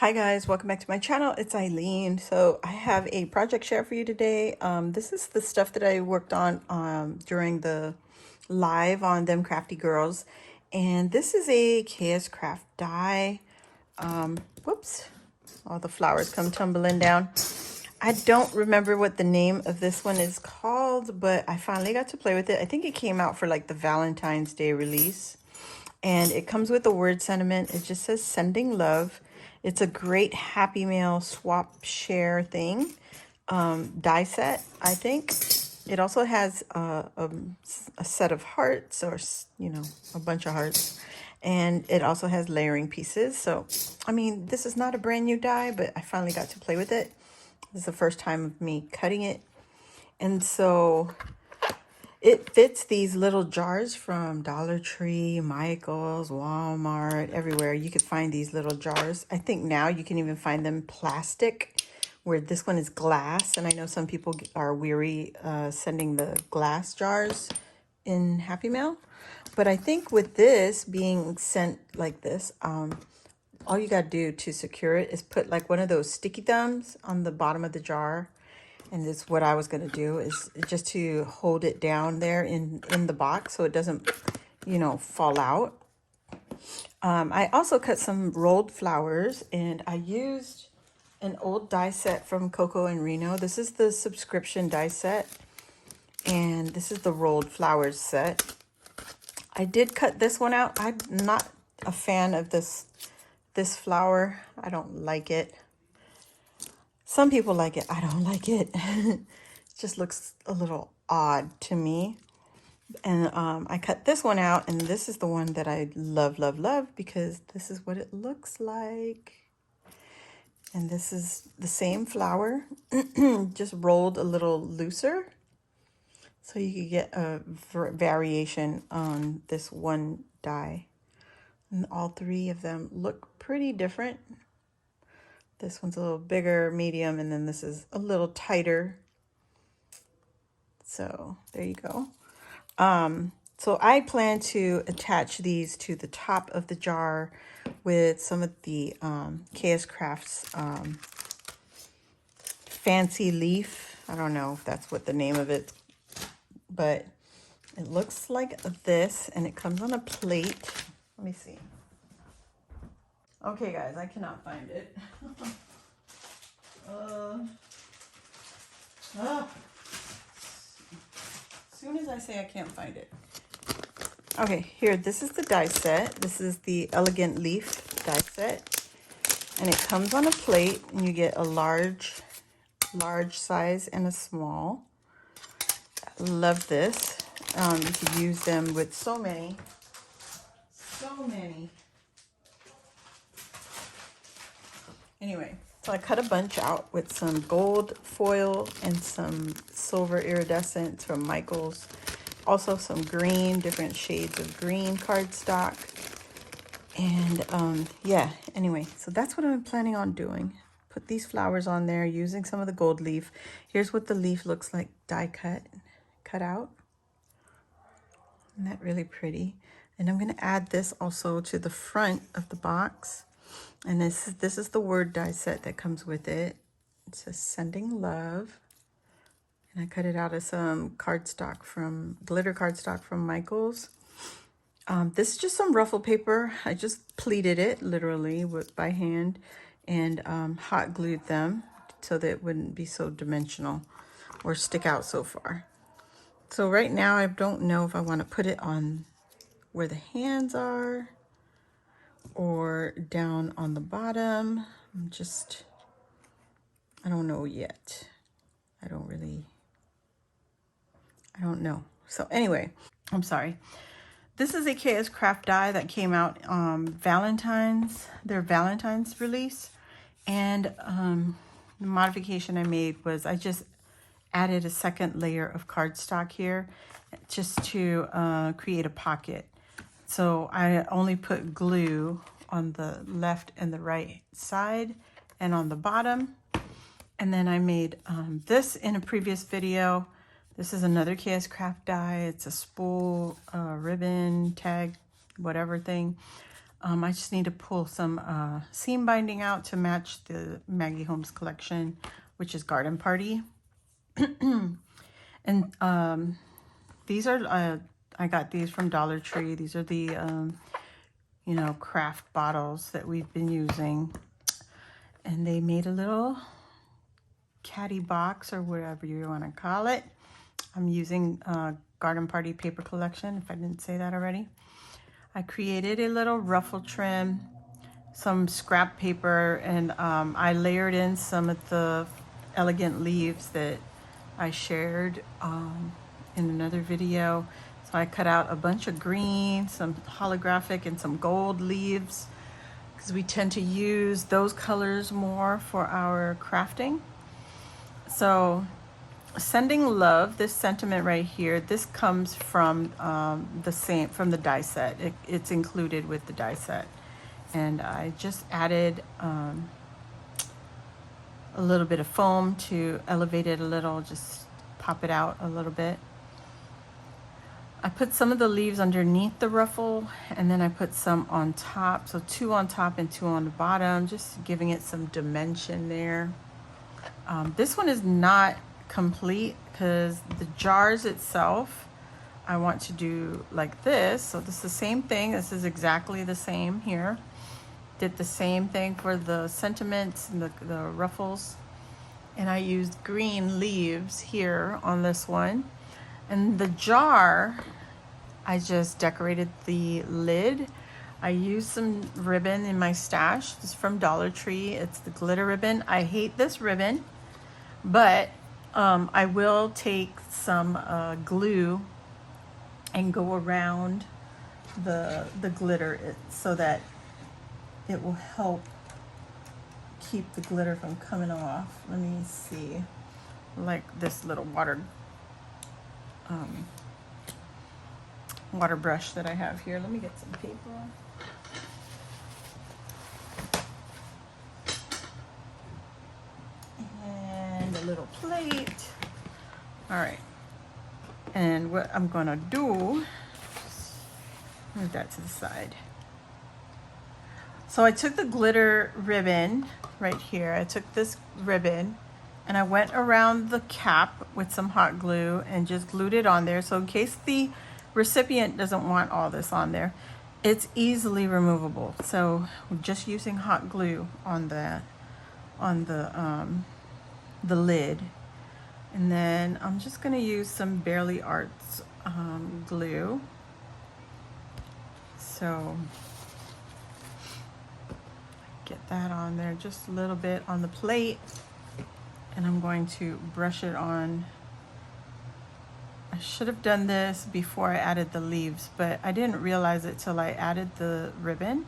Hi guys, welcome back to my channel. It's Eileen. So I have a project share for you today. This is the stuff that I worked on during the live on Them Crafty Girls. And this is a KS Craft die. Whoops, all the flowers come tumbling down. I don't remember what the name of this one is called, but I finally got to play with it. I think it came out for like the Valentine's Day release. And it comes with a word sentiment. It just says sending love. It's a great Happy Mail swap share thing. Die set, I think. It also has a set of hearts, or, you know, a bunch of hearts. And it also has layering pieces. So, I mean, this is not a brand new die, but I finally got to play with it. This is the first time of me cutting it. And so it fits these little jars from Dollar Tree, Michael's, Walmart, everywhere. You could find these little jars. I think now you can even find them plastic, where this one is glass. And I know some people are weary sending the glass jars in Happy Mail. But I think with this being sent like this, all you got to do to secure it is put like one of those sticky thumbs on the bottom of the jar. And this, what I was going to do is just to hold it down there in the box so it doesn't, you know, fall out. I also cut some rolled flowers, and I used an old die set from Coco and Reno. This is the subscription die set, and this is the rolled flowers set. I did cut this one out. I'm not a fan of this flower. I don't like it. Some people like it. I don't like it. It just looks a little odd to me. And I cut this one out, and this is the one that I love, love, love, because this is what it looks like. And this is the same flower, just rolled a little looser. So you could get a variation on this one die. And all three of them look pretty different. This one's a little bigger, medium, and then this is a little tighter. So there you go. So I plan to attach these to the top of the jar with some of the KS Crafts fancy leaf. I don't know if that's what the name of it, but it looks like this, and it comes on a plate. Let me see. Okay, guys, I cannot find it. As soon as I say I can't find it. Okay, here, this is the die set. This is the Elegant Leaf die set. And it comes on a plate, and you get a large size and a small. I love this. You could use them with so many. Anyway, so I cut a bunch out with some gold foil and some silver iridescent from Michael's. Also some green, different shades of green cardstock. And yeah, anyway, so that's what I'm planning on doing. Put these flowers on there using some of the gold leaf. Here's what the leaf looks like die cut out. Isn't that really pretty? And I'm going to add this also to the front of the box. And this is the word die set that comes with it. It says sending love. And I cut it out of some glitter cardstock from Michael's. This is just some ruffle paper. I just pleated it literally by hand and hot glued them so that it wouldn't be so dimensional or stick out so far. So right now I don't know if I want to put it on where the hands are or down on the bottom. I don't know yet. I don't know. So anyway, I'm sorry. This is a KS Craft die that came out their Valentine's release. And the modification I made was I just added a second layer of cardstock here just to create a pocket. So I only put glue on the left and the right side and on the bottom. And then I made this in a previous video. This is another KS Craft die. It's a spool, ribbon, tag, whatever thing. I just need to pull some seam binding out to match the Maggie Holmes collection, which is Garden Party. And these are, I got these from Dollar Tree. These are the, you know, craft bottles that we've been using. And they made a little caddy box or whatever you want to call it. I'm using Garden Party paper collection, if I didn't say that already. I created a little ruffle trim, some scrap paper, and I layered in some of the elegant leaves that I shared in another video. So I cut out a bunch of green, some holographic, and some gold leaves, because we tend to use those colors more for our crafting. So sending love, this sentiment right here, this comes from from the die set. It's included with the die set. And I just added a little bit of foam to elevate it a little, just pop it out a little bit. I put some of the leaves underneath the ruffle, and then I put some on top. So 2 on top and 2 on the bottom, just giving it some dimension there. This one is not complete because the jars itself, I want to do like this. So this is the same thing. This is exactly the same here. Did the same thing for the sentiments and the ruffles. And I used green leaves here on this one. And the jar, I just decorated the lid. I used some ribbon in my stash. This is from Dollar Tree. It's the glitter ribbon. I hate this ribbon, but I will take some glue and go around the glitter so that it will help keep the glitter from coming off. Let me see, like this little water brush that I have here. Let me get some paper. And a little plate. All right. And what I'm gonna do, move that to the side. So I took the glitter ribbon right here. I took this ribbon and I went around the cap with some hot glue and just glued it on there. So in case the recipient doesn't want all this on there, it's easily removable. So we're just using hot glue on the lid. And then I'm just gonna use some Barely Arts glue. So get that on there, just a little bit on the plate. And I'm going to brush it on. I should have done this before I added the leaves, but I didn't realize it till I added the ribbon,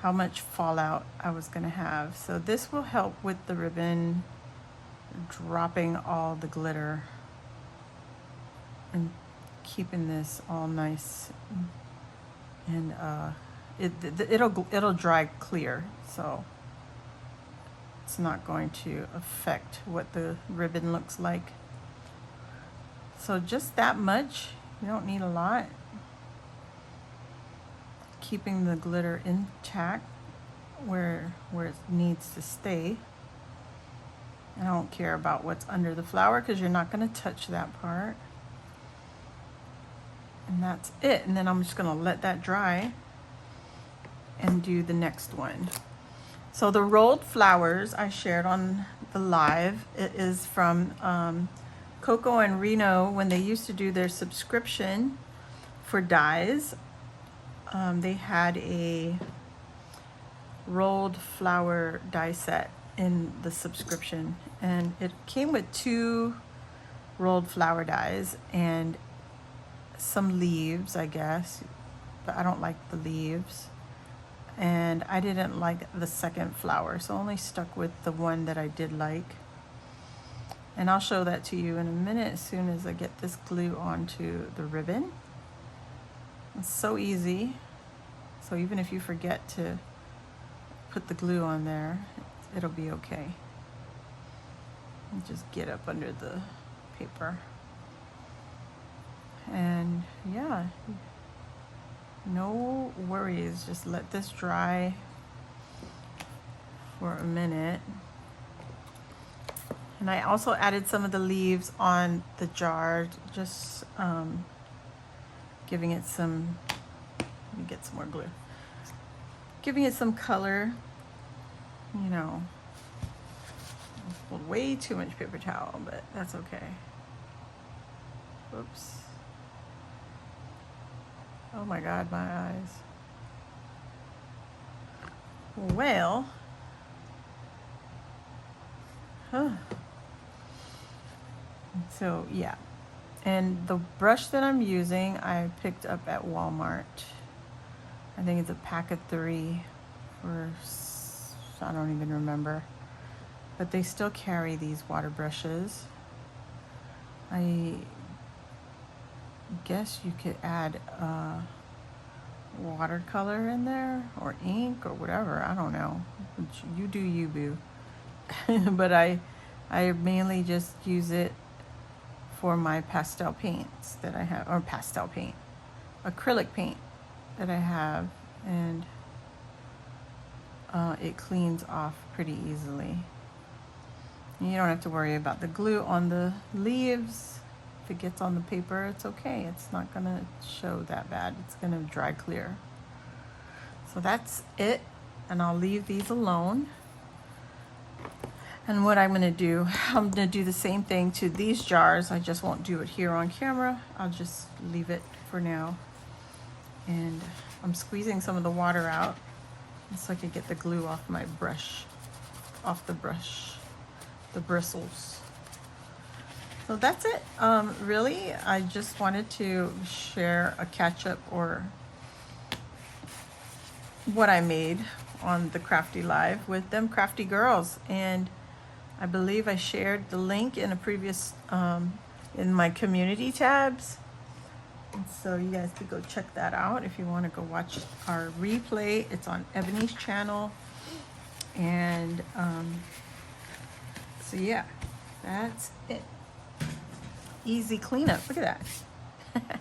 how much fallout I was gonna have. So this will help with the ribbon dropping all the glitter and keeping this all nice, and it'll dry clear, so it's not going to affect what the ribbon looks like. So just that much, you don't need a lot. Keeping the glitter intact where it needs to stay. I don't care about what's under the flower because you're not going to touch that part. And that's it. And then I'm just going to let that dry and do the next one. So the rolled flowers I shared on the live, it is from Coco and Reno when they used to do their subscription for dies. They had a rolled flower die set in the subscription, and it came with 2 rolled flower dies and some leaves, I guess, but I don't like the leaves, and I didn't like the second flower, so only stuck with the one that I did like. And I'll show that to you in a minute as soon as I get this glue onto the ribbon. It's so easy. So even if you forget to put the glue on there, it'll be okay. And just get up under the paper. And yeah, No worries, just let this dry for a minute. And I also added some of the leaves on the jar, just giving it some, let me get some more glue, giving it some color, you know. Way too much paper towel, but that's okay. Whoops. Oh my God, my eyes. Well, so yeah. And the brush that I'm using, I picked up at Walmart. I think it's a pack of 3 for, I don't even remember. But they still carry these water brushes. I guess you could add watercolor in there or ink or whatever. I don't know. You do you, boo. But I mainly just use it for my pastel paints that I have, or pastel paint, acrylic paint that I have, and it cleans off pretty easily. You don't have to worry about the glue on the leaves. If it gets on the paper, it's okay. It's not gonna show that bad. It's gonna dry clear. So that's it, and I'll leave these alone. And what I'm gonna do the same thing to these jars. I just won't do it here on camera. I'll just leave it for now. And I'm squeezing some of the water out so I can get the glue off my brush, off the brush. The bristles. So that's it. Really, I just wanted to share a catch up or what I made on the Crafty Live with them crafty girls. And I believe I shared the link in a previous, in my community tabs. And so you guys could go check that out if you want to go watch our replay. It's on Ebony's channel. And, so yeah, that's it. Easy cleanup. Look at that.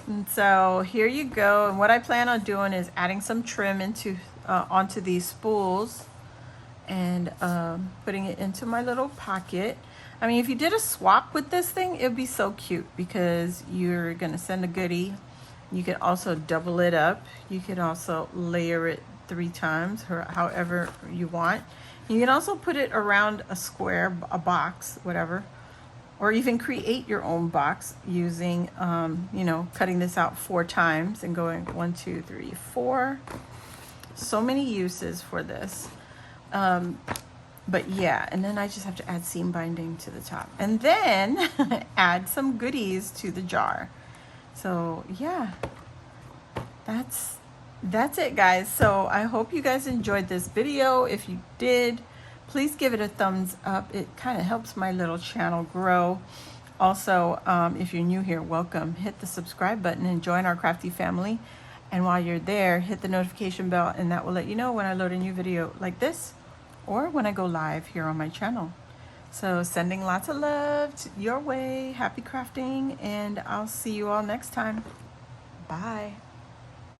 And so here you go. And what I plan on doing is adding some trim into onto these spools and putting it into my little pocket. I mean, if you did a swap with this thing, it'd be so cute because you're gonna send a goodie. You could also double it up. You could also layer it 3 times, or however you want. You can also put it around a square, a box, whatever, or even create your own box using, you know, cutting this out 4 times and going 1, 2, 3, 4. So many uses for this. But yeah, and then I just have to add seam binding to the top and then add some goodies to the jar. So yeah, that's it, guys. So I hope you guys enjoyed this video. If you did, please give it a thumbs up. It kind of helps my little channel grow. Also, if you're new here, welcome. Hit the subscribe button and join our crafty family. And while you're there, hit the notification bell, and that will let you know when I load a new video like this or when I go live here on my channel. So sending lots of love your way. Happy crafting, and I'll see you all next time. Bye.